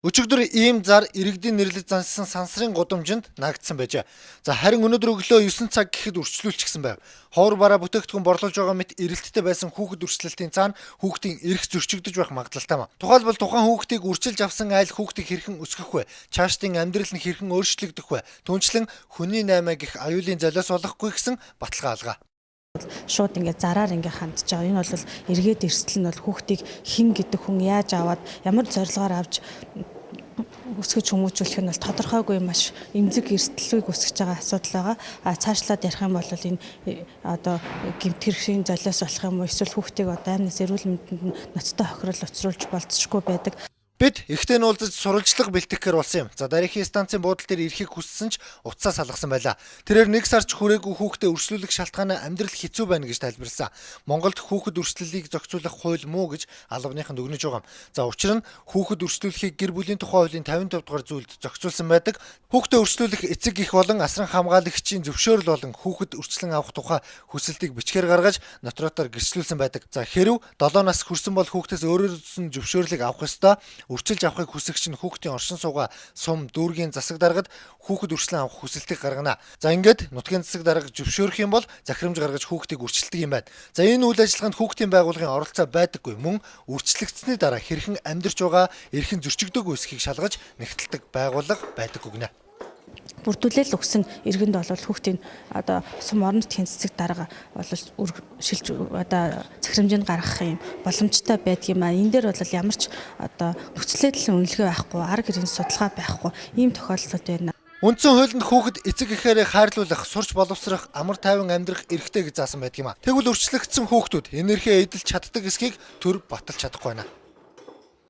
Өчигдөр ийм зар иргэдийн нэрлэж зансан сансрын гудамжинд наагдсан байжээ. За харин өнөөдөр өглөө 9 цаг гэхэд үрчлүүлчихсэн байв. Ховор бараа бүтээгдэхүүн борлуулж байгаа мэт эрэлттэй байсан хүүхэд үрчлэлтийн цаана хүүхдийн эрх зөрчигдөж байх магадлалтай маа. Тухайлбал тухайн хүүхдийг үрчилж авсан айл хүүхдийг хэрхэн өсгөх вэ? Цаашдын амьдрал нь хэрхэн өөрчлөгдөх вэ? Түүнчлэн хүний наймаа гих аюулын золиос болохгүй гэсэн баталгаа алгаа. Шууд ингээд зараар ингээд хандж байгаа. Энэ бол эргээд эрсдэл нь бол хүүхдийг хэн гэдэг хүн яаж аваад ямар зорилгоор авч өсгөж хүмүүжүүлэх нь бол тодорхойгүй маш эмзэг эрсдлийг өсгөж байгаа асуудал байгаа. Цаашлаад ярих юм бол энэ одоо гэмт хэргийн золиос болох юм уу эсвэл хүүхдийг одоо амнаас эрүүл мэндэнд нь ноцтой хохирол учруулж болцсохгүй байдаг. Бид ихтэй нь уулзаж сурвалжлага бэлтгэхээр болсон юм. За дарихын станцын буудлын дээр ирэхийг хүссэн ч уцаа салгасан байлаа. Тэрээр нэг сарч хүрээгүй хүүхдээ өршлүүлэх шалтгааны амьдрал хэцүү байна гэж тайлбарласан. Монголд хүүхэд өршлөлийг зохицуулах хууль муу гэж албаныхан дүгнэж байгаа юм. За учир нь хүүхэд өршлүүлэхийг гэр бүлийн тухай хуулийн 55 дугаар зүйлд зохицуулсан байдаг. Хүүхдээ өршлүүлэх эцэг эх болон асран хамгаалагчийн зөвшөөрөл болон хүүхэд өрчлөн авах тухай хүсэлтийг бичгээр гаргаж нотариотоор гэрчлүүлсэн байдаг. За хэрв 7 нас хүрсэн бол хүүхдээс өөрөөс нь зөвшөөрлийг авах ёстой. Үрчилж авахыг хүсэгч нь хүүхдийн оршин суугаа сум дүүргийн засаг даргад хүүхэд үрчлэн авах хүсэлтийг гаргана. За ингээд нутгийн засаг дарга зөвшөөрөх юм бол захирамж гаргаж хүүхдийг үрчилдэг юм байна. За энэ үйл ажиллагаанд хүүхдийн байгууллагын оролцоо байдаггүй. Мөн үрчлэгдсэний дараа хэрхэн амьдарч байгаа эрхэн зөрчигдөөгүй эсхийг шалгаж нэгтэлдэг байгууллага байдаггүй гинэ. Бүрдүүлэл өгсөн иргэнд бол хүүхдийн одоо сум орон нутгийн засаг дарга бол шилж одоо захирамжийг гаргах юм боломжтой байдгийн маа. Энэ дээр бол ямар ч одоо нөхцөлөдлийн үнэлгээ байхгүй, арга гэрийн судалгаа байхгүй ийм тохиолдлууд байна. Үндсэн хуулинд хүүхэд эцэг эхээрээ хайрлуулах, сурч боловсрох, амар тайван амьдрах эрхтэй гэж заасан байдаг юм а. Тэгвэл өрчлөгдсөн хүүхдүүд энерхиэ эдэлж чаддаг эсхийг төр баталж чадахгүй байна.